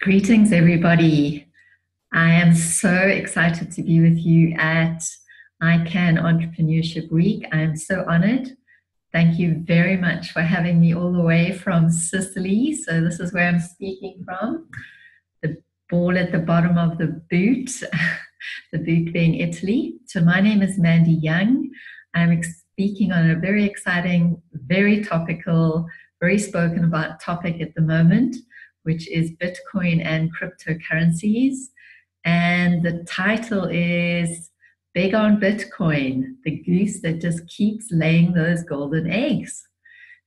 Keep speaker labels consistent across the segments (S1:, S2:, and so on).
S1: Greetings, everybody. I am so excited to be with you at ICANN Entrepreneurship Week. I am so honored. Thank you very much for having me all the way from Sicily. So, this is where I'm speaking from, the ball at the bottom of the boot, the boot being Italy. So, my name is Mandy Young. I'm speaking on a very exciting, very topical, very spoken about topic at the moment, which is Bitcoin and cryptocurrencies. And the title is Big on Bitcoin, the goose that just keeps laying those golden eggs.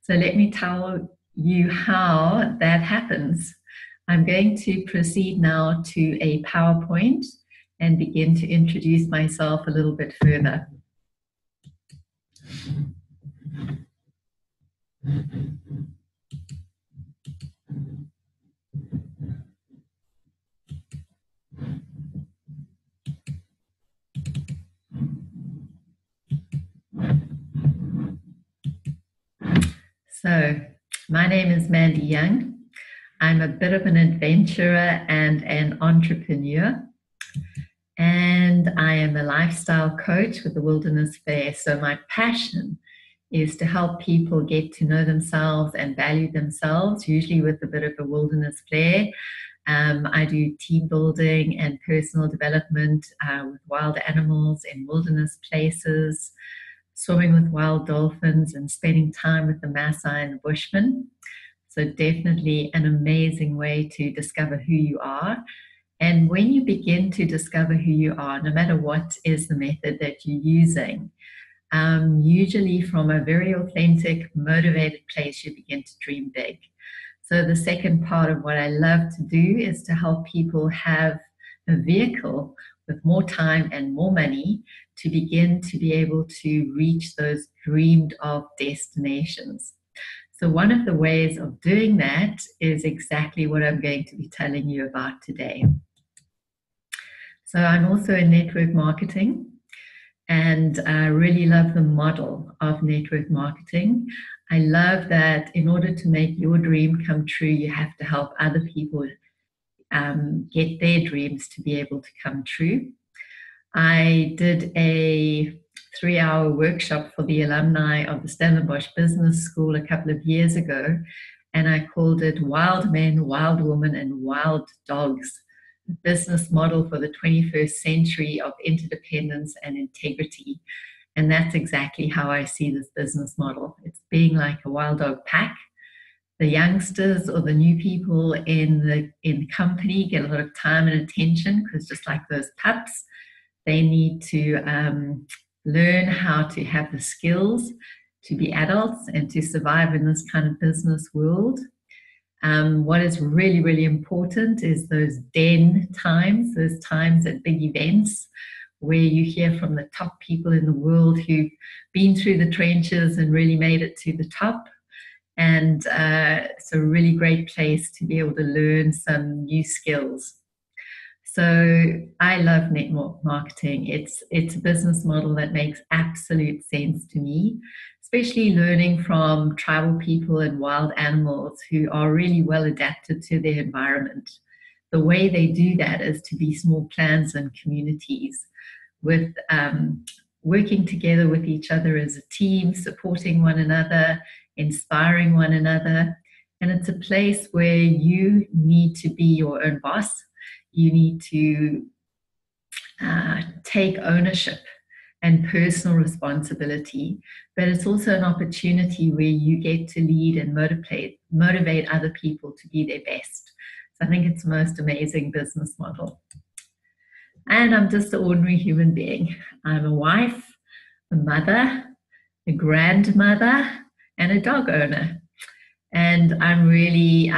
S1: So let me tell you how that happens. I'm going to proceed now to a PowerPoint and begin to introduce myself a little bit further. So, my name is Mandy Young. I'm a bit of an adventurer and an entrepreneur, and I am a lifestyle coach with the Wilderness Fair. So, my passion is to help people get to know themselves and value themselves, usually with a bit of a wilderness flair. I do team building and personal development with wild animals in wilderness places, swimming with wild dolphins, and spending time with the Maasai and the Bushmen. So, definitely an amazing way to discover who you are. And when you begin to discover who you are, no matter what is the method that you're using, usually from a very authentic, motivated place, you begin to dream big. So the second part of what I love to do is to help people have a vehicle with more time and more money to begin to be able to reach those dreamed of destinations. So one of the ways of doing that is exactly what I'm going to be telling you about today. So I'm also in network marketing, and I really love the model of network marketing. I love that in order to make your dream come true, you have to help other people get their dreams to be able to come true. I did a 3-hour workshop for the alumni of the Stellenbosch Business School a couple of years ago, and I called it Wild Men, Wild Women, and Wild Dogs, a business model for the 21st century of interdependence and integrity. And that's exactly how I see this business model. It's being like a wild dog pack. The youngsters or the new people in the company get a lot of time and attention because just like those pups, they need to learn how to have the skills to be adults and to survive in this kind of business world. What is really, really important is those den times, those times at big events where you hear from the top people in the world who've been through the trenches and really made it to the top. And it's a really great place to be able to learn some new skills. So I love network marketing. It's a business model that makes absolute sense to me, especially learning from tribal people and wild animals who are really well adapted to their environment. The way they do that is to be small clans and communities with working together with each other as a team, supporting one another, inspiring one another. And it's a place where you need to be your own boss. You need to take ownership and personal responsibility, but it's also an opportunity where you get to lead and motivate other people to be their best. So I think it's the most amazing business model. And I'm just an ordinary human being. I'm a wife, a mother, a grandmother, and a dog owner. And I'm really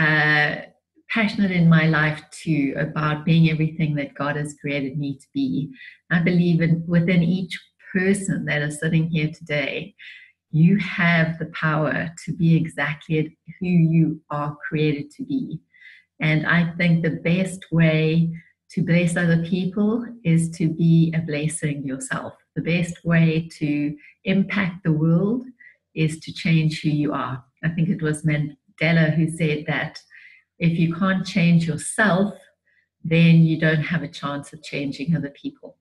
S1: passionate in my life too about being everything that God has created me to be. I believe within each person that is sitting here today, you have the power to be exactly who you are created to be. And I think the best way to bless other people is to be a blessing yourself. The best way to impact the world is to change who you are. I think it was Mandela who said that If you can't change yourself, then you don't have a chance of changing other people.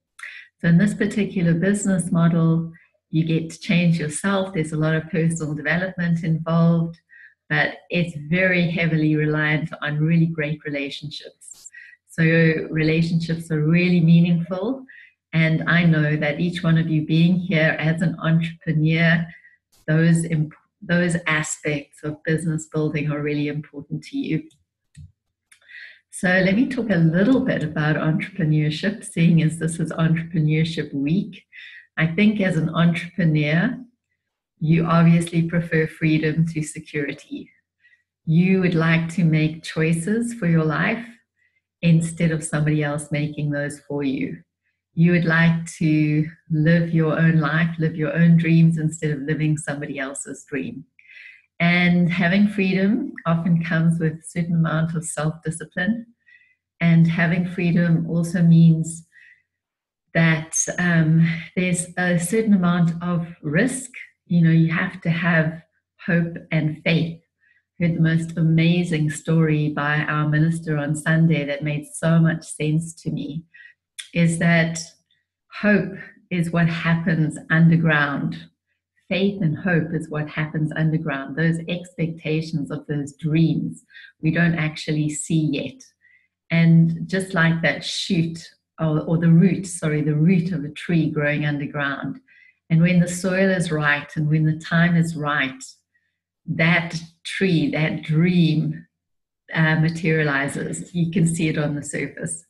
S1: So in this particular business model, you get to change yourself. There's a lot of personal development involved, but it's very heavily reliant on really great relationships. So relationships are really meaningful. And I know that each one of you being here as an entrepreneur, those aspects of business building are really important to you. So let me talk a little bit about entrepreneurship, seeing as this is Entrepreneurship Week. I think as an entrepreneur, you obviously prefer freedom to security. You would like to make choices for your life instead of somebody else making those for you. You would like to live your own life, live your own dreams instead of living somebody else's dream. And having freedom often comes with a certain amount of self-discipline. And having freedom also means that there's a certain amount of risk. You know, you have to have hope and faith. I heard the most amazing story by our minister on Sunday that made so much sense to me, is that hope is what happens underground. Faith and hope is what happens underground. Those expectations of those dreams we don't actually see yet. And just like that shoot or the root of a tree growing underground. And when the soil is right and when the time is right, that tree, that dream materializes. You can see it on the surface.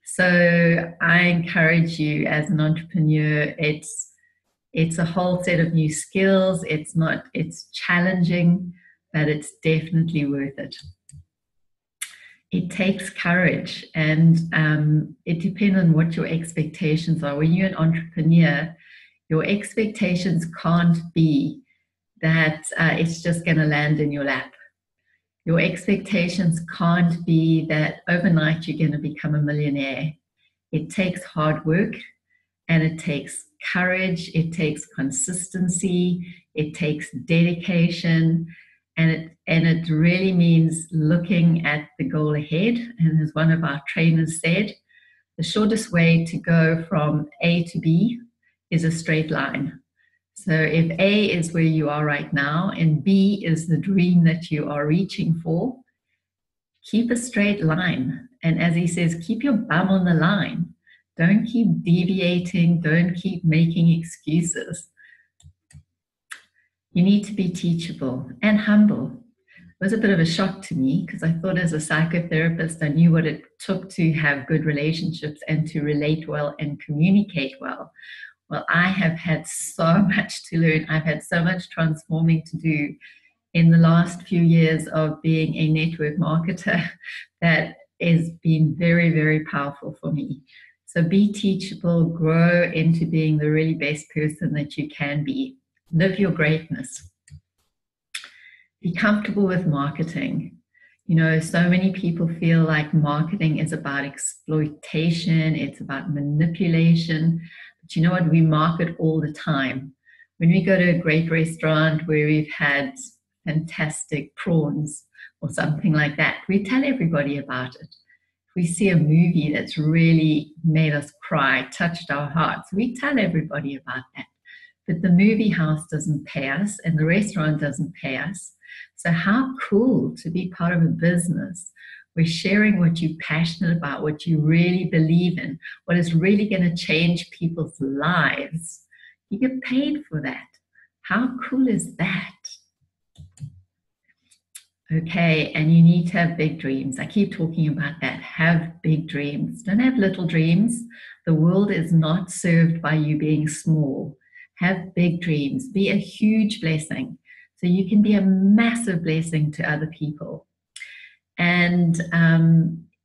S1: So I encourage you as an entrepreneur, it's a whole set of new skills. It's challenging, but it's definitely worth it. It takes courage, and it depends on what your expectations are. When you're an entrepreneur, your expectations can't be that it's just going to land in your lap. Your expectations can't be that overnight you're going to become a millionaire. It takes hard work, and it takes courage, it takes consistency, it takes dedication, and it really means looking at the goal ahead. And as one of our trainers said, the shortest way to go from A to B is a straight line. So if A is where you are right now and B is the dream that you are reaching for, keep a straight line. And as he says, keep your bum on the line. Don't keep deviating. Don't keep making excuses. You need to be teachable and humble. It was a bit of a shock to me because I thought as a psychotherapist, I knew what it took to have good relationships and to relate well and communicate well. Well, I have had so much to learn. I've had so much transforming to do in the last few years of being a network marketer that has been very, very powerful for me. So be teachable, grow into being the really best person that you can be. Live your greatness. Be comfortable with marketing. You know, so many people feel like marketing is about exploitation, it's about manipulation. But you know what? We market all the time. When we go to a great restaurant where we've had fantastic prawns or something like that, we tell everybody about it. If we see a movie that's really made us cry, touched our hearts, we tell everybody about that. But the movie house doesn't pay us and the restaurant doesn't pay us. So how cool to be part of a business where sharing what you're passionate about, what you really believe in, what is really going to change people's lives. You get paid for that. How cool is that? Okay, and you need to have big dreams. I keep talking about that. Have big dreams. Don't have little dreams. The world is not served by you being small. Have big dreams. Be a huge blessing so you can be a massive blessing to other people. And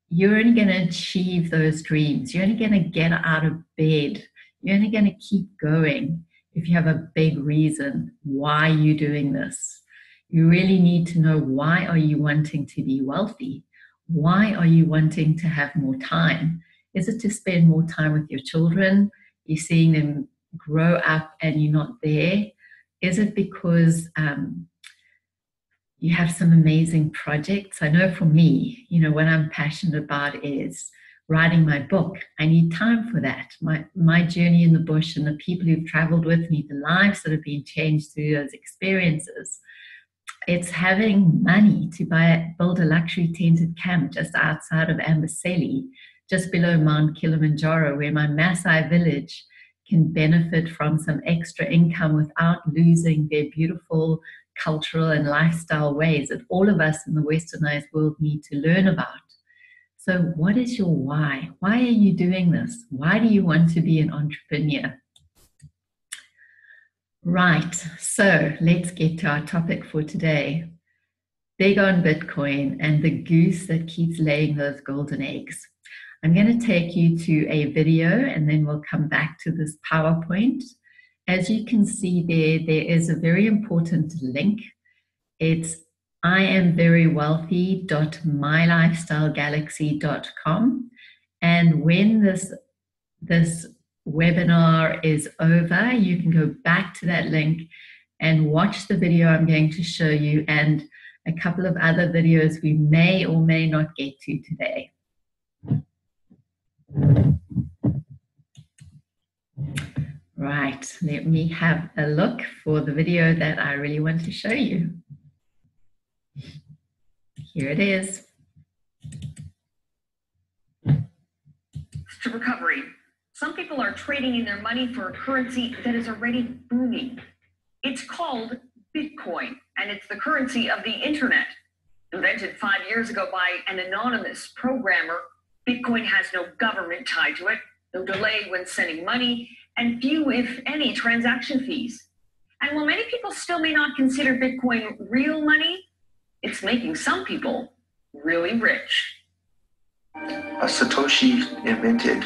S1: you're only going to achieve those dreams. You're only going to get out of bed. You're only going to keep going if you have a big reason why you're doing this. You really need to know, why are you wanting to be wealthy? Why are you wanting to have more time? Is it to spend more time with your children? You're seeing them grow up and you're not there? Is it because you have some amazing projects. I know for me, what I'm passionate about is writing my book. I need time for that. My journey in the bush and the people who've traveled with me, the lives that have been changed through those experiences. It's having money to build a luxury tented camp just outside of Amboseli, just below Mount Kilimanjaro, where my Maasai village can benefit from some extra income without losing their beautiful cultural and lifestyle ways that all of us in the westernized world need to learn about. So what is your why? Why are you doing this? Why do you want to be an entrepreneur? Right, so let's get to our topic for today. Big on Bitcoin and the goose that keeps laying those golden eggs. I'm going to take you to a video and then we'll come back to this PowerPoint. As you can see there is a very important link. It's iamverywealthy.mylifestylegalaxy.com. And when this webinar is over, you can go back to that link and watch the video I'm going to show you and a couple of other videos we may or may not get to today. Right, let me have a look for the video that I really want to show you. Here it is.
S2: To recovery. Some people are trading in their money for a currency that is already booming. It's called Bitcoin, and it's the currency of the internet. Invented 5 years ago by an anonymous programmer, Bitcoin has no government tied to it, no delay when sending money, and few, if any, transaction fees. And while many people still may not consider Bitcoin real money, it's making some people really rich.
S3: Satoshi invented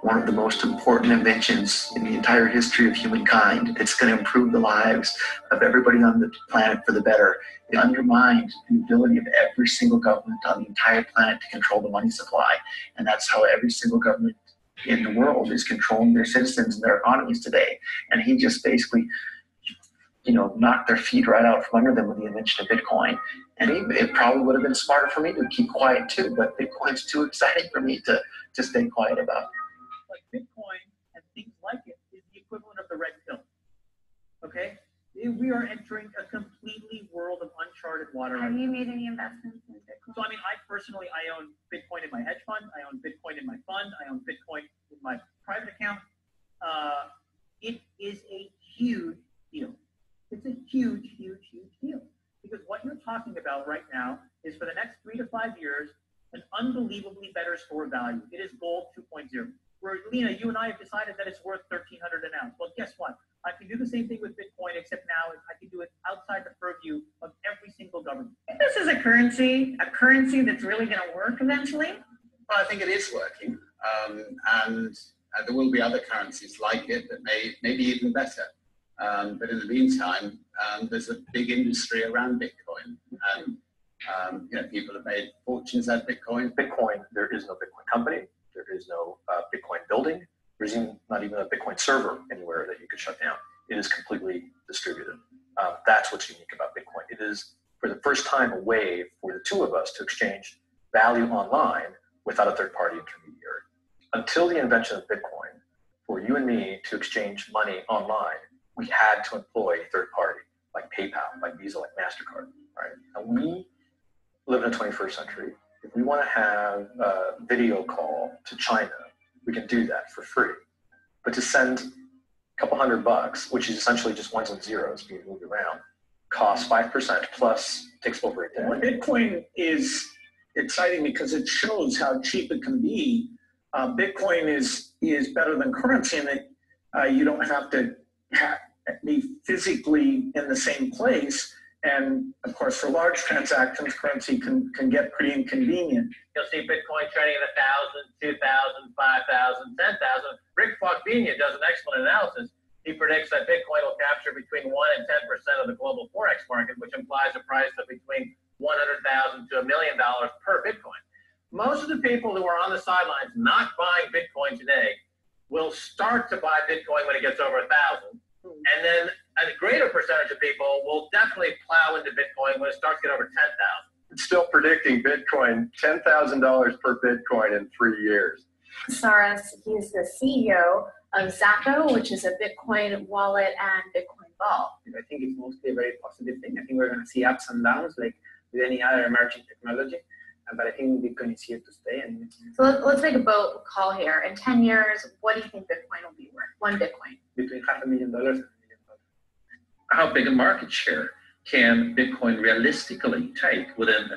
S3: one of the most important inventions in the entire history of humankind. It's going to improve the lives of everybody on the planet for the better. It undermined the ability of every single government on the entire planet to control the money supply. And that's how every single government in the world is controlling their citizens and their economies today. And he just basically, knocked their feet right out from under them with the invention of Bitcoin. And it probably would have been smarter for me to keep quiet too, but Bitcoin's too exciting for me to stay quiet about.
S4: Like Bitcoin and things like it is the equivalent of the red pill. Okay? We are entering a completely world of uncharted water.
S5: Have you made any investments in Bitcoin?
S4: So, I own Bitcoin in my hedge fund. I own Bitcoin in my fund. I own Bitcoin in my private account. It is a huge deal. It's a huge, huge, huge deal. Because what you're talking about right now is for the next 3 to 5 years, an unbelievably better store of value. It is gold 2.0. Where, Lena, you and I have decided that it's worth $1,300 an ounce. Well, guess what? I can do the same thing with Bitcoin, except now I can do it outside the purview of every single government.
S2: This is a currency that's really going to work eventually.
S6: Well, I think it is working, and there will be other currencies like it that may be even better. But in the meantime, there's a big industry around Bitcoin, and people have made fortunes at Bitcoin.
S7: There is no Bitcoin company. There is no Bitcoin building. There's not even a Bitcoin server anywhere that you could shut down. It is completely distributed. That's what's unique about Bitcoin. It is, for the first time, a way for the two of us to exchange value online without a third-party intermediary. Until the invention of Bitcoin, for you and me to exchange money online, we had to employ a third party, like PayPal, like Visa, like MasterCard, right? And we live in the 21st century. If we want to have a video call to China, we can do that for free. But to send a couple $100, which is essentially just ones and zeros being moved around, costs 5% plus takes over a day.
S8: Bitcoin is exciting because it shows how cheap it can be. Bitcoin is better than currency in that you don't have to be physically in the same place. And of course, for large transactions, currency can get pretty inconvenient.
S4: You'll see Bitcoin trading at 1,000, 2,000, 5,000, 10,000. Rick Fogbinia does an excellent analysis. He predicts that Bitcoin will capture between 1 and 10% of the global forex market, which implies a price of between $100,000 to $1 million per Bitcoin. Most of the people who are on the sidelines not buying Bitcoin today will start to buy Bitcoin when it gets over 1,000. And then a greater percentage of people will definitely plow into Bitcoin when it starts to get over 10,000.
S7: It's still predicting Bitcoin, $10,000 per Bitcoin in 3 years.
S5: Saras, he's the CEO of Zappo, which is a Bitcoin wallet and Bitcoin Vault.
S9: I think it's mostly a very positive thing. I think we're going to see ups and downs like with any other emerging technology. But I think Bitcoin is here to stay. And
S5: so let's make a bold call here. In 10 years, what do you think Bitcoin will be worth? One Bitcoin.
S9: Between $500,000 and $1 million.
S10: How big a market share can Bitcoin realistically take within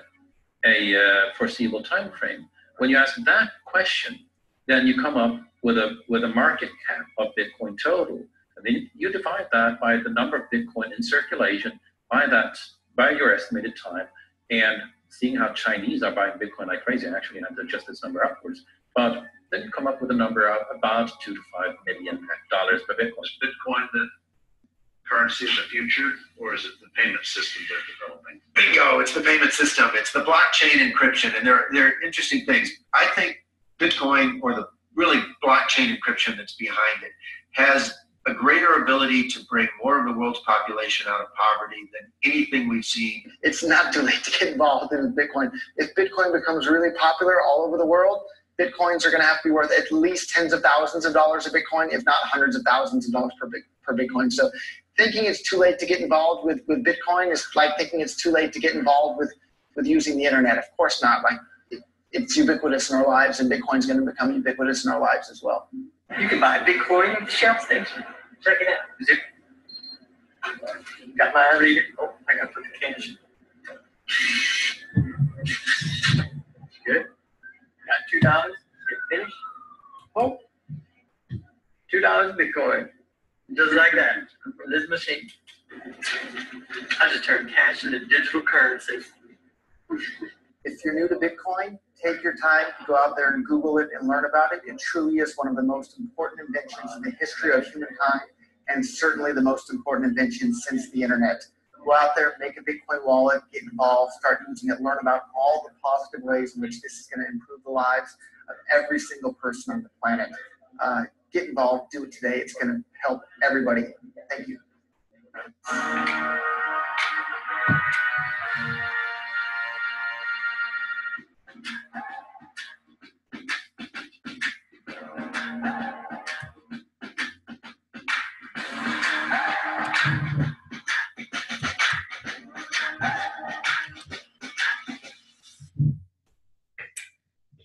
S10: a foreseeable time frame? When you ask that question, then you come up with a market cap of Bitcoin total. And then you divide that by the number of Bitcoin in circulation by your estimated time, and seeing how Chinese are buying Bitcoin like crazy. Actually, I have to adjust this number upwards. But then you come up with a number of about $2 to $5 million per Bitcoin.
S11: Is Bitcoin the currency of the future, or is it the payment system they're developing?
S3: Bingo! It's the payment system. It's the blockchain encryption, and they're interesting things. I think Bitcoin, or the really blockchain encryption that's behind it, has a greater ability to bring more of the world's population out of poverty than anything we've seen. It's not too late to get involved in Bitcoin. If Bitcoin becomes really popular all over the world, Bitcoins are going to have to be worth at least tens of thousands of dollars a Bitcoin, if not hundreds of thousands of dollars per Bitcoin. So thinking it's too late to get involved with Bitcoin is like thinking it's too late to get involved with using the internet. Of course not. Like it's ubiquitous in our lives, and Bitcoin's going to become ubiquitous in our lives as well.
S9: You can buy Bitcoin at the Shell station. Check it out. Is it? Got my reader. Oh, I got to put the cash. Good. Got $2. Get finished. Oh, $2 Bitcoin. Just like that. From this machine. I just turned cash into digital currency.
S3: If you're new to Bitcoin, take your time to go out there and Google it and learn about it. It truly is one of the most important inventions in the history of humankind, and certainly the most important invention since the internet. Go out there, make a Bitcoin wallet, get involved, start using it, learn about all the positive ways in which this is going to improve the lives of every single person on the planet. Get involved, do it today. It's going to help everybody. Thank you.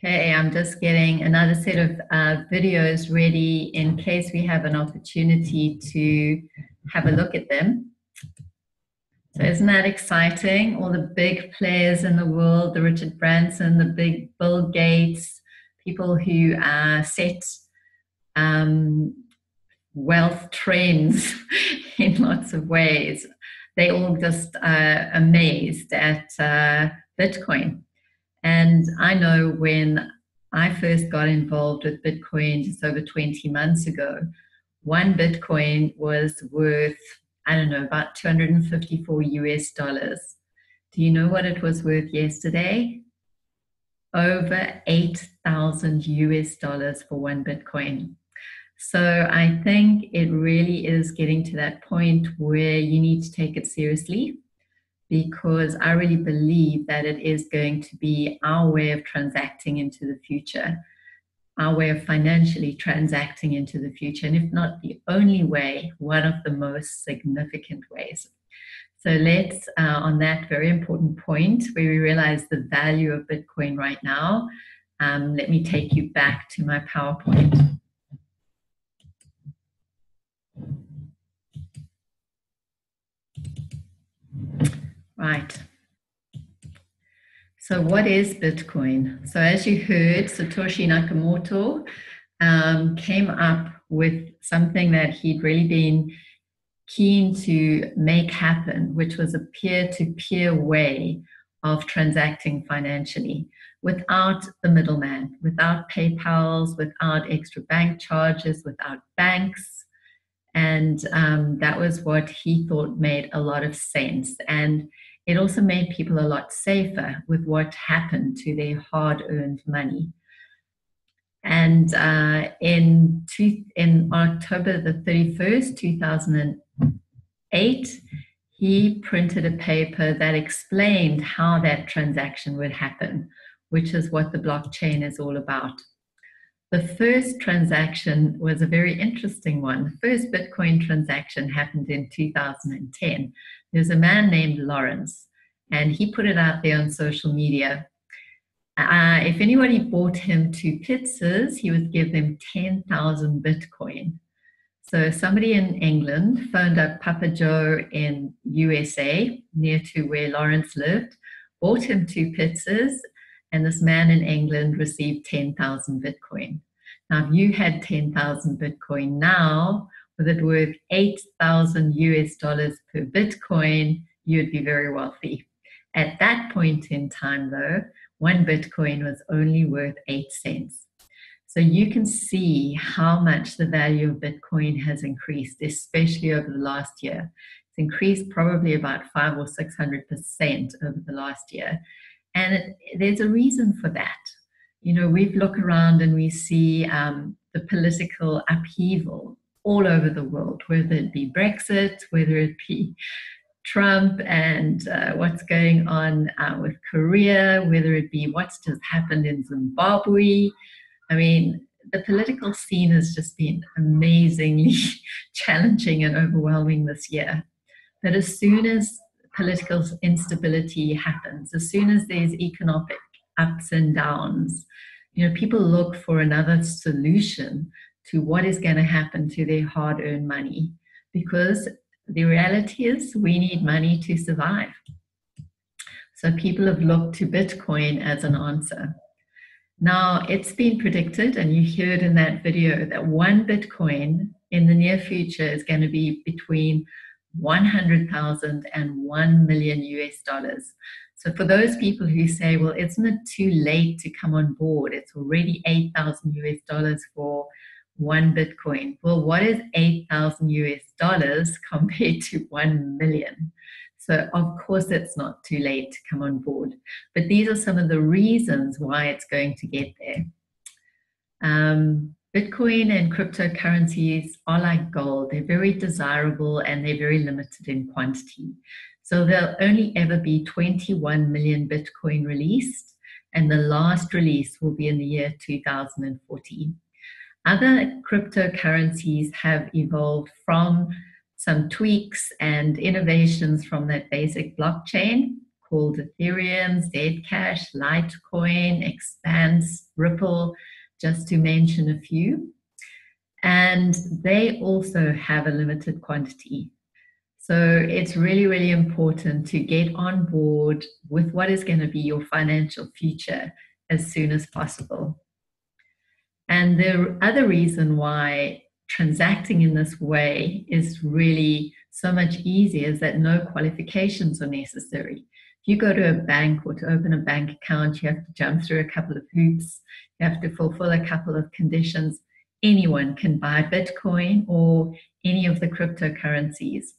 S1: Okay, I'm just getting another set of videos ready in case we have an opportunity to have a look at them. So isn't that exciting? All the big players in the world, the Richard Branson, the big Bill Gates, people who set wealth trends in lots of ways. They all just amazed at Bitcoin. And I know when I first got involved with Bitcoin just over 20 months ago, one Bitcoin was worth, I don't know, about 254 US dollars. Do you know what it was worth yesterday? Over 8,000 US dollars for one Bitcoin. So I think it really is getting to that point where you need to take it seriously, because I really believe that it is going to be our way of transacting into the future, our way of financially transacting into the future, and if not the only way, one of the most significant ways. So let's, on that very important point where we realize the value of Bitcoin right now, let me take you back to my PowerPoint. Right. So what is Bitcoin? So as you heard, Satoshi Nakamoto came up with something that he'd really been keen to make happen, which was a peer-to-peer way of transacting financially without the middleman, without PayPals, without extra bank charges, without banks. And that was what he thought made a lot of sense. And it also made people a lot safer with what happened to their hard-earned money. And in October the 31st, 2008, he printed a paper that explained how that transaction would happen, which is what the blockchain is all about. The first transaction was a very interesting one. The first Bitcoin transaction happened in 2010. There's a man named Lawrence, and he put it out there on social media. If anybody bought him 2 pizzas, he would give them 10,000 Bitcoin. So somebody in England phoned up Papa Joe in USA, near to where Lawrence lived, bought him 2 pizzas, and this man in England received 10,000 Bitcoin. Now, if you had 10,000 Bitcoin now, with it worth 8,000 US dollars per Bitcoin, you'd be very wealthy. At that point in time, though, 1 Bitcoin was only worth 8 cents. So you can see how much the value of Bitcoin has increased, especially over the last year. It's increased probably about 500 or 600% over the last year. And there's a reason for that. You know, we look around and we see the political upheaval all over the world, whether it be Brexit, whether it be Trump and what's going on with Korea, whether it be what's just happened in Zimbabwe. I mean, the political scene has just been amazingly challenging and overwhelming this year. But as soon as political instability happens, as soon as there's economic ups and downs, you know, people look for another solution to what is going to happen to their hard-earned money, because the reality is we need money to survive. So people have looked to Bitcoin as an answer. Now, it's been predicted, and you heard in that video, that 1 Bitcoin in the near future is going to be between 100,000 and 1 million US dollars. So for those people who say, well, isn't it too late to come on board? It's already 8,000 US dollars for 1 Bitcoin. Well, what is 8,000 US dollars compared to 1 million? So of course it's not too late to come on board. But these are some of the reasons why it's going to get there. Bitcoin and cryptocurrencies are like gold. They're very desirable and they're very limited in quantity. So there'll only ever be 21 million Bitcoin released, and the last release will be in the year 2014. Other cryptocurrencies have evolved from some tweaks and innovations from that basic blockchain called Ethereum, Zcash, Litecoin, Expanse, Ripple, just to mention a few. And they also have a limited quantity. So it's really, really important to get on board with what is going to be your financial future as soon as possible. And the other reason why transacting in this way is really so much easier is that no qualifications are necessary. If you go to a bank or to open a bank account, you have to jump through a couple of hoops. You have to fulfill a couple of conditions. Anyone can buy Bitcoin or any of the cryptocurrencies.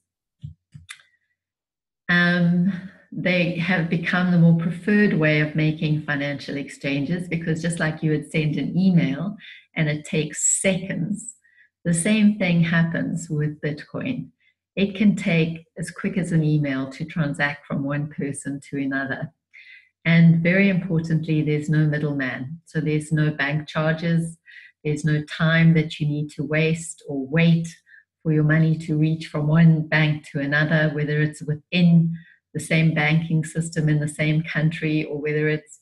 S1: They have become the more preferred way of making financial exchanges, because just like you would send an email and it takes seconds, the same thing happens with Bitcoin. It can take as quick as an email to transact from one person to another. And very importantly, there's no middleman. So there's no bank charges. There's no time that you need to waste or wait for your money to reach from one bank to another, whether it's within the same banking system in the same country, or whether it's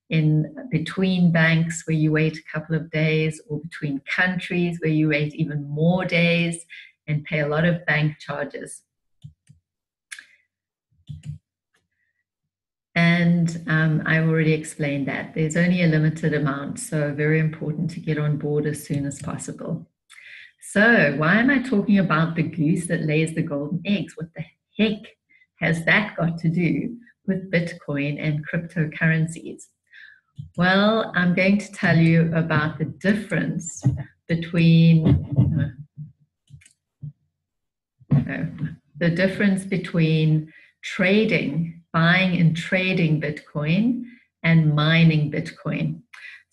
S1: in between banks where you wait a couple of days, or between countries where you wait even more days and pay a lot of bank charges. And I've already explained that. There's only a limited amount, so very important to get on board as soon as possible. So why am I talking about the goose that lays the golden eggs? What the heck has that got to do with Bitcoin and cryptocurrencies? Well, I'm going to tell you about the difference between trading, buying and trading Bitcoin, and mining Bitcoin.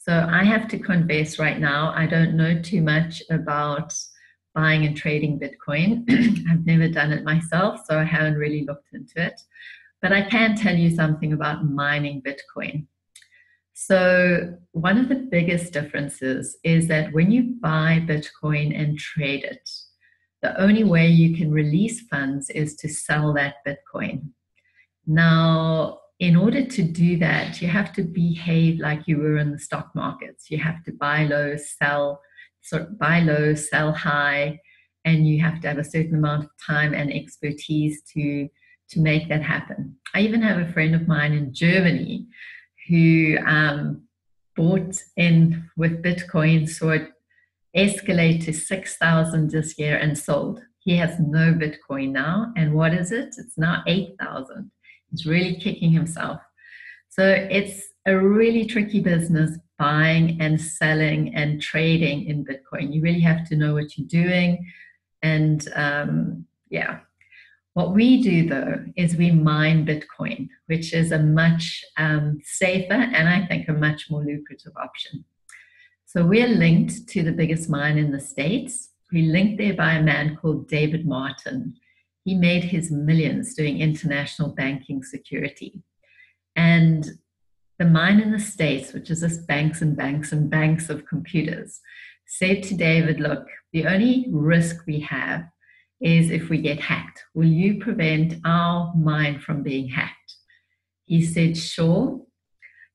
S1: So I have to confess right now, I don't know too much about buying and trading Bitcoin. I've never done it myself, so I haven't really looked into it. But I can tell you something about mining Bitcoin. So one of the biggest differences is that when you buy Bitcoin and trade it, the only way you can release funds is to sell that Bitcoin. Now, in order to do that, you have to behave like you were in the stock markets. You have to buy low, sell high, and you have to have a certain amount of time and expertise to make that happen. I even have a friend of mine in Germany who bought in with Bitcoin, saw it escalate to 6,000 this year and sold. He has no Bitcoin now. And what is it? It's now 8,000. He's really kicking himself. So it's a really tricky business, buying and selling and trading in Bitcoin. You really have to know what you're doing. And yeah. What we do, though, is we mine Bitcoin, which is a much safer and I think a much more lucrative option. So we're linked to the biggest mine in the States. We're linked there by a man called David Martin. He made his millions doing international banking security. And the mine in the States, which is just banks and banks and banks of computers, said to David, look, the only risk we have is if we get hacked. Will you prevent our mine from being hacked? He said, sure.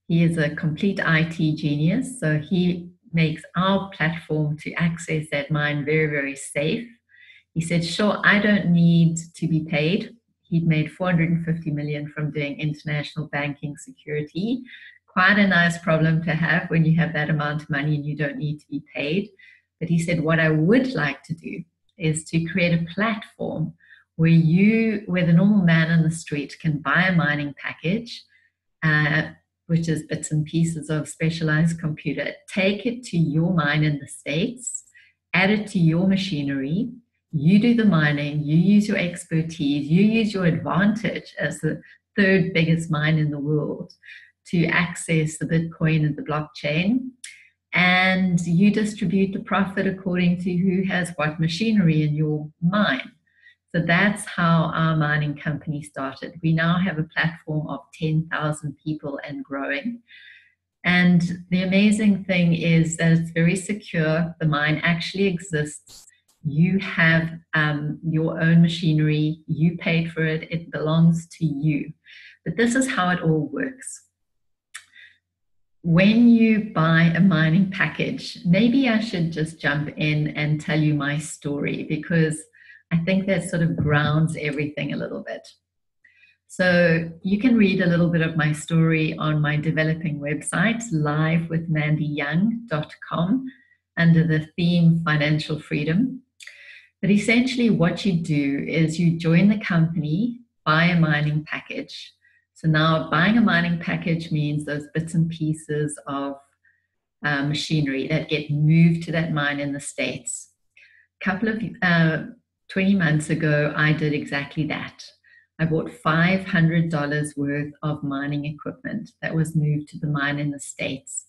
S1: He is a complete IT genius, so he makes our platform to access that mine very, very safe. He said, sure, I don't need to be paid. He'd made $450 million from doing international banking security. Quite a nice problem to have when you have that amount of money and you don't need to be paid. But he said, what I would like to do is to create a platform where the normal man on the street can buy a mining package, which is bits and pieces of specialized computer, take it to your mine in the States, add it to your machinery, you do the mining, you use your expertise, you use your advantage as the third biggest mine in the world to access the Bitcoin and the blockchain, and you distribute the profit according to who has what machinery in your mine. So that's how our mining company started. We now have a platform of 10,000 people and growing. And the amazing thing is that it's very secure. The mine actually exists. You have your own machinery. You paid for it. It belongs to you. But this is how it all works. When you buy a mining package, maybe I should just jump in and tell you my story, because I think that sort of grounds everything a little bit. So you can read a little bit of my story on my developing website, livewithmandyyoung.com, under the theme Financial Freedom. But essentially what you do is you join the company, buy a mining package. So now buying a mining package means those bits and pieces of machinery that get moved to that mine in the States. A couple of 20 months ago, I did exactly that. I bought $500 worth of mining equipment that was moved to the mine in the States.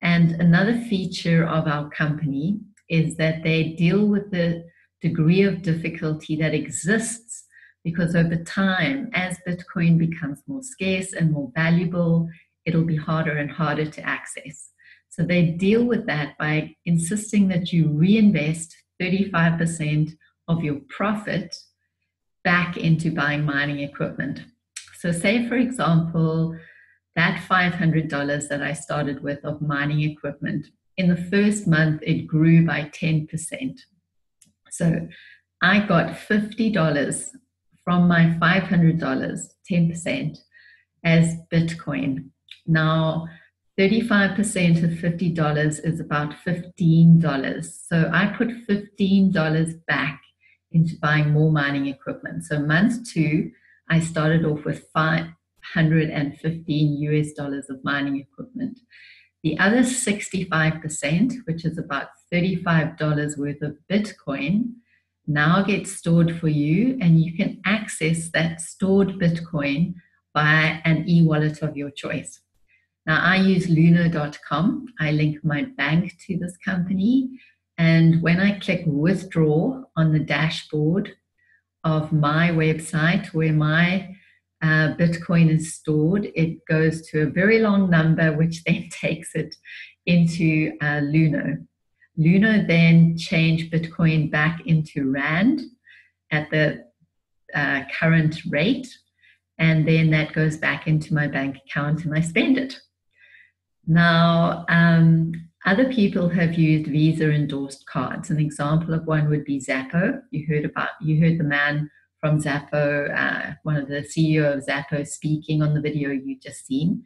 S1: And another feature of our company is that they deal with the degree of difficulty that exists, because over time, as Bitcoin becomes more scarce and more valuable, it'll be harder and harder to access. So they deal with that by insisting that you reinvest 35% of your profit back into buying mining equipment. So say, for example, that $500 that I started with of mining equipment, in the first month, it grew by 10%. So I got $50 from my $500, 10%, as Bitcoin. Now, 35% of $50 is about $15. So I put $15 back into buying more mining equipment. So month 2, I started off with $515 US of mining equipment. The other 65%, which is about $35 worth of Bitcoin, now gets stored for you, and you can access that stored Bitcoin by an e-wallet of your choice. Now, I use luno.com. I link my bank to this company. And when I click withdraw on the dashboard of my website where my Bitcoin is stored, it goes to a very long number, which then takes it into Luno. Luno then changed Bitcoin back into Rand at the current rate, and then that goes back into my bank account and I spend it. Now, other people have used Visa endorsed cards. An example of one would be Zappo. You heard the man from Zappo, one of the CEO of Zappo, speaking on the video you just seen.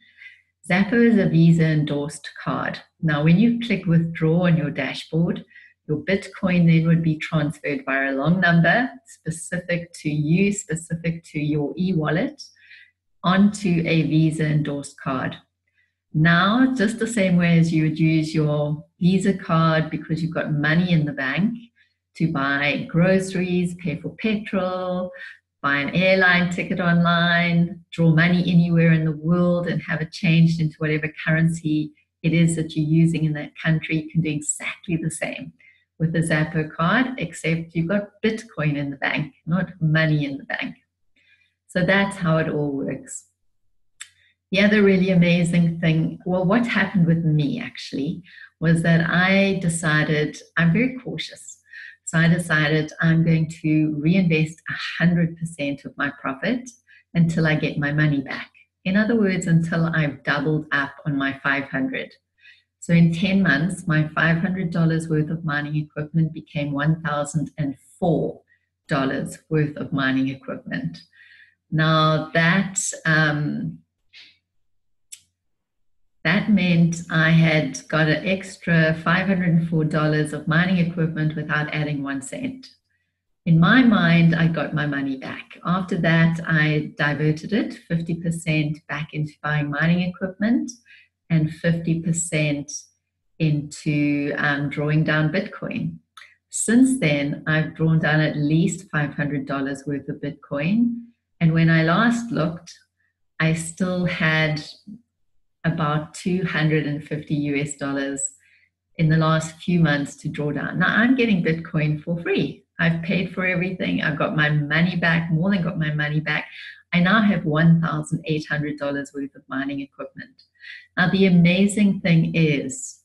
S1: Zappo is a Visa endorsed card. Now, when you click withdraw on your dashboard, your Bitcoin then would be transferred via a long number specific to you, specific to your e-wallet, onto a Visa endorsed card. Now, just the same way as you would use your Visa card because you've got money in the bank to buy groceries, pay for petrol, buy an airline ticket online, draw money anywhere in the world and have it changed into whatever currency it is that you're using in that country, you can do exactly the same with the Zappo card, except you've got Bitcoin in the bank, not money in the bank. So that's how it all works. The other really amazing thing, well, what happened with me actually, was that I decided, I'm very cautious. So I decided I'm going to reinvest 100% of my profit until I get my money back. In other words, until I've doubled up on my 500. So in 10 months, my $500 worth of mining equipment became $1,004 worth of mining equipment. Now that meant I had got an extra $504 of mining equipment without adding 1 cent. In my mind, I got my money back. After that, I diverted it 50% back into buying mining equipment and 50% into drawing down Bitcoin. Since then, I've drawn down at least $500 worth of Bitcoin. And when I last looked, I still had about $250 in the last few months to draw down. Now I'm getting Bitcoin for free. I've paid for everything. I've got my money back, more than got my money back. I now have $1,800 worth of mining equipment. Now the amazing thing is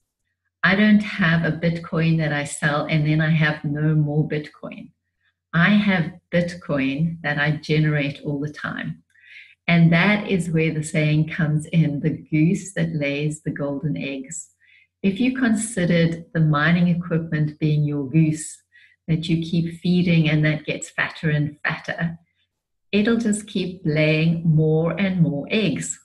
S1: I don't have a Bitcoin that I sell and then I have no more Bitcoin. I have Bitcoin that I generate all the time. And that is where the saying comes in, the goose that lays the golden eggs. If you considered the mining equipment being your goose that you keep feeding and that gets fatter and fatter, it'll just keep laying more and more eggs.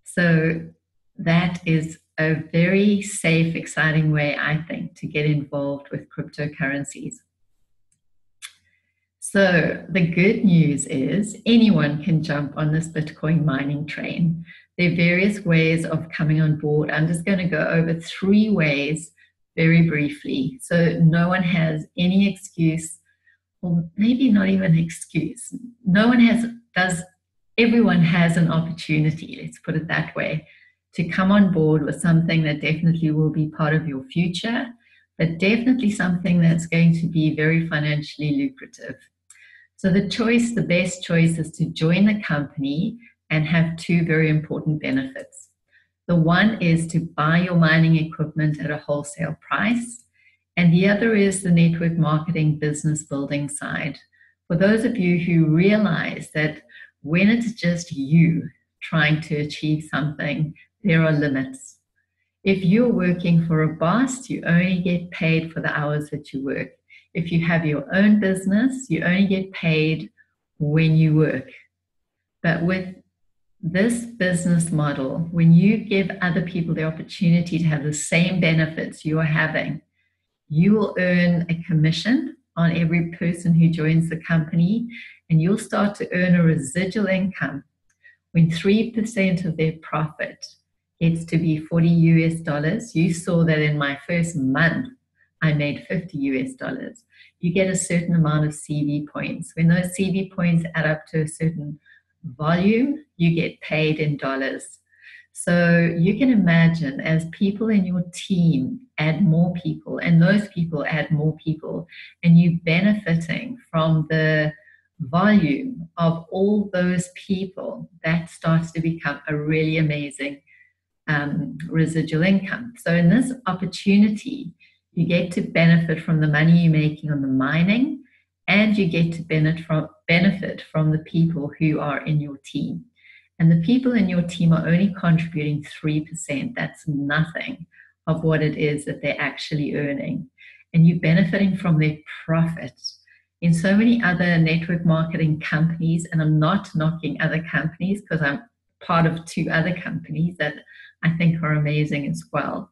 S1: So that is a very safe, exciting way, I think, to get involved with cryptocurrencies. So the good news is anyone can jump on this Bitcoin mining train. There are various ways of coming on board. I'm just going to go over 3 ways very briefly. So no one has any excuse, or maybe not even excuse. Everyone has an opportunity, let's put it that way, to come on board with something that definitely will be part of your future, but definitely something that's going to be very financially lucrative. So the best choice is to join the company and have 2 very important benefits. The one is to buy your mining equipment at a wholesale price, and the other is the network marketing business building side. For those of you who realize that when it's just you trying to achieve something, there are limits. If you're working for a boss, you only get paid for the hours that you work. If you have your own business, you only get paid when you work. But with this business model, when you give other people the opportunity to have the same benefits you're having, you will earn a commission on every person who joins the company, and you'll start to earn a residual income when 3% of their profit gets to be $40 US. You saw that in my first month, I made $50 US. You get a certain amount of CV points. When those CV points add up to a certain volume, you get paid in dollars. So you can imagine as people in your team add more people and those people add more people and you benefiting from the volume of all those people, that starts to become a really amazing residual income. So in this opportunity, you get to benefit from the money you're making on the mining, and you get to benefit from the people who are in your team. And the people in your team are only contributing 3%. That's nothing of what it is that they're actually earning. And you're benefiting from their profit. In so many other network marketing companies, and I'm not knocking other companies because I'm part of 2 other companies that I think are amazing as well.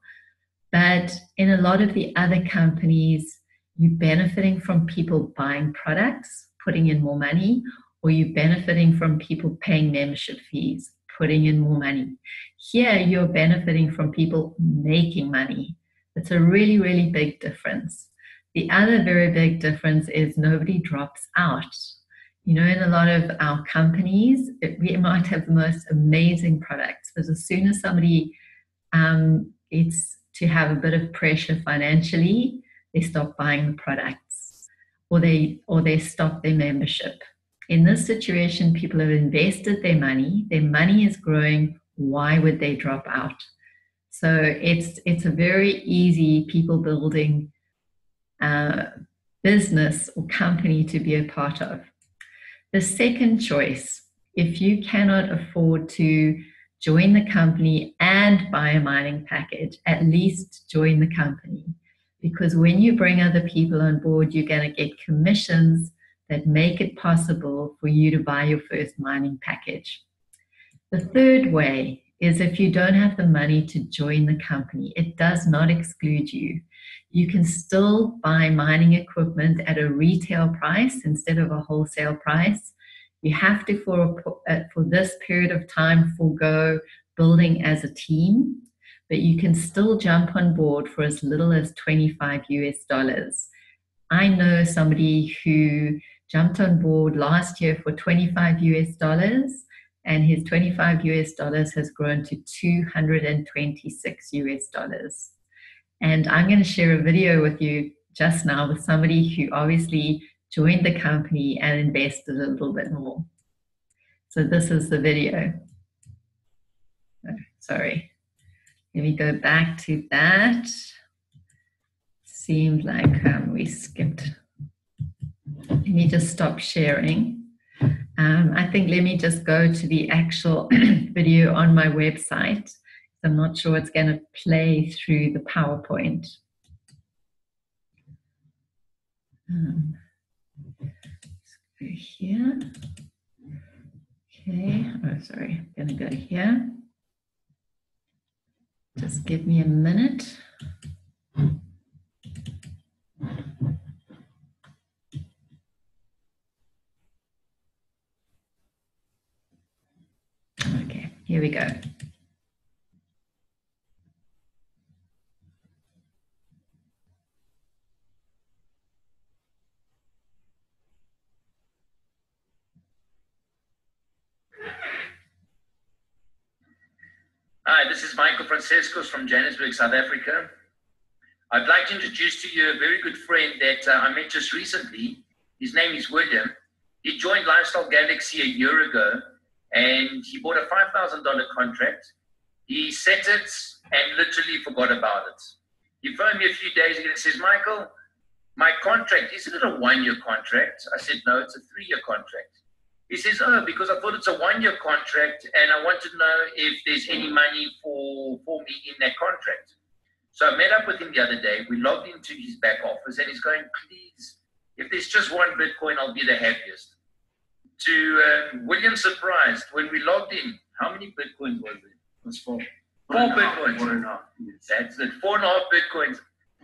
S1: But in a lot of the other companies, you're benefiting from people buying products, putting in more money, or you're benefiting from people paying membership fees, putting in more money. Here, you're benefiting from people making money. It's a really, really big difference. The other very big difference is nobody drops out. You know, in a lot of our companies, we might have the most amazing products, but as soon as somebody gets to have a bit of pressure financially, they stop buying the products or they stop their membership. In this situation, people have invested their money is growing. Why would they drop out? So it's a very easy people building business or company to be a part of. The second choice, if you cannot afford to join the company and buy a mining package, at least join the company. Because when you bring other people on board, you're going to get commissions that make it possible for you to buy your first mining package. The third way is if you don't have the money to join the company, it does not exclude you. You can still buy mining equipment at a retail price instead of a wholesale price. You have to, for this period of time, forego building as a team, but you can still jump on board for as little as $25. I know somebody who jumped on board last year for $25, and his $25 has grown to $226. And I'm going to share a video with you just now with somebody who obviously joined the company and invested a little bit more. So this is the video. Oh, sorry. Let me go back to that. Seemed like we skipped. Let me just stop sharing. I think let me just go to the actual video on my website. I'm not sure it's going to play through the PowerPoint. Let's go here. Okay, oh, sorry, I'm going to go here. Just give me a minute. Okay, here we go.
S10: Hi, this is Michael Franciscus from Johannesburg, South Africa. I'd like to introduce to you a very good friend that I met just recently. His name is William. He joined Lifestyle Galaxy a year ago, and he bought a $5,000 contract. He set it and literally forgot about it. He phoned me a few days ago and says, Michael, my contract, isn't it a 1-year contract? I said, no, it's a 3-year contract. He says, oh, because I thought it's a 1-year contract and I want to know if there's any money for me in that contract. So I met up with him the other day. We logged into his back office and he's going, please, if there's just 1 Bitcoin, I'll be the happiest. To William's surprise, when we logged in, how many Bitcoins was it?
S11: It was 4.
S10: 4 Bitcoins.
S11: 4.5. Yes.
S10: That's it, 4.5 Bitcoins.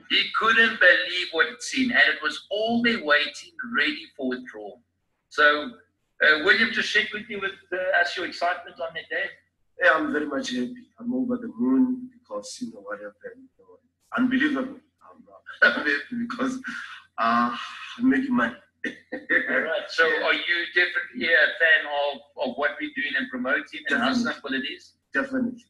S10: He couldn't believe what he'd seen, and it was all day waiting, ready for withdrawal. So, William, just share with you with us your excitement on that day.
S12: Yeah, I'm very much happy. I'm over the moon because you know what happened. You know, unbelievable. I'm happy because I'm making money.
S10: All right. So, are you definitely a fan of what we're doing and promoting and how simple it is?
S12: Definitely.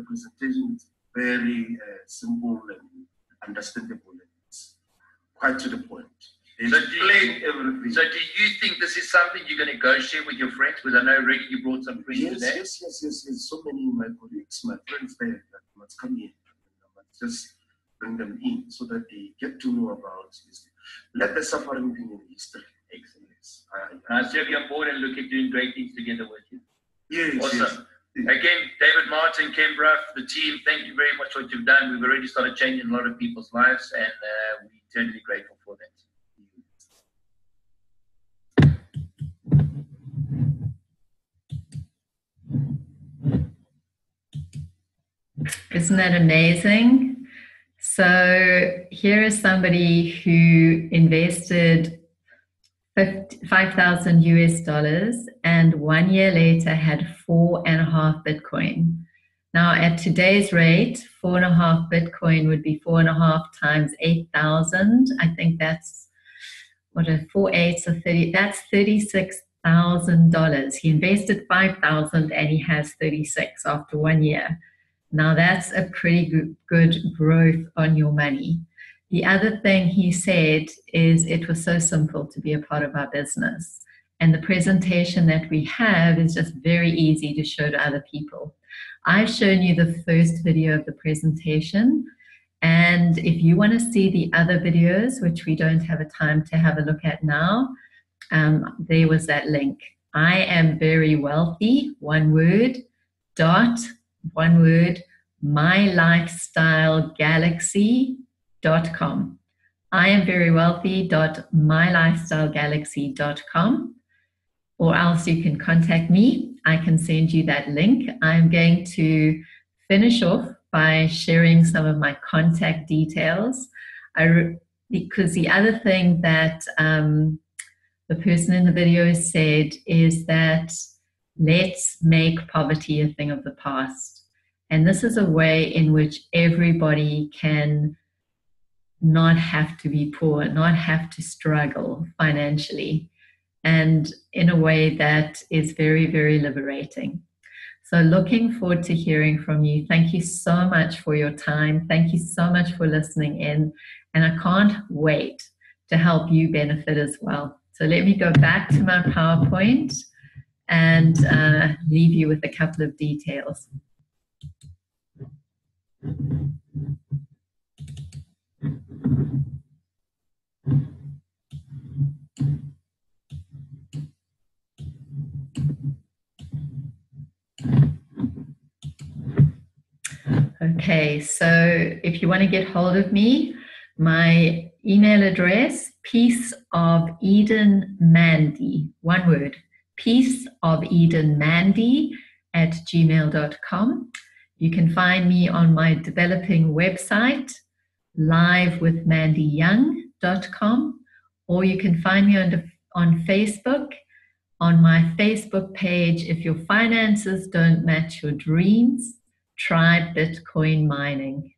S12: presentation is very simple and understandable. And it's quite to the point.
S10: So do you think this is something you're going to go share with your friends? Because I know, Rick, you brought some friends today.
S12: Yes. So many of my colleagues, my friends there that must come in. I must just bring them in so that they get to know about history. Let the suffering be in history. Excellent.
S10: I see you on board and look at doing great things together with you.
S12: Yes.
S10: Awesome. Yes. Again, David Martin, Ken Bruff, the team, thank you very much for what you've done. We've already started changing a lot of people's lives, and we're eternally grateful for that.
S1: Isn't that amazing? So here is somebody who invested 5,000 US dollars and 1 year later had 4.5 Bitcoin. Now at today's rate, 4.5 Bitcoin would be 4.5 times 8,000. I think that's what a 4 8s are 30. That's $36,000. He invested 5,000 and he has 36 after 1 year. Now that's a pretty good growth on your money. The other thing he said is it was so simple to be a part of our business. And the presentation that we have is just very easy to show to other people. I've shown you the first video of the presentation. And if you want to see the other videos, which we don't have a time to have a look at now, there was that link. I am very wealthy, one word, mylifestylegalaxy.com. I am very wealthy.mylifestylegalaxy.com, or else you can contact me. I can send you that link. I'm going to finish off by sharing some of my contact details. Because the other thing that the person in the video said is that let's make poverty a thing of the past. And this is a way in which everybody can not have to be poor, not have to struggle financially, and in a way that is very, very liberating. So looking forward to hearing from you. Thank you so much for your time. Thank you so much for listening in. And I can't wait to help you benefit as well. So let me go back to my PowerPoint and leave you with a couple of details. Okay, so if you want to get hold of me, my email address, peaceofedenmandy, one word, peaceofedenmandy@gmail.com. You can find me on my developing website, livewithmandyyoung.com, or you can find me on Facebook, on my Facebook page. If your finances don't match your dreams, try Bitcoin mining.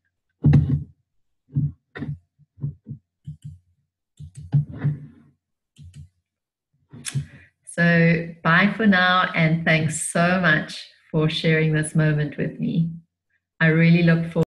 S1: So bye for now, and thanks so much for sharing this moment with me. I really look forward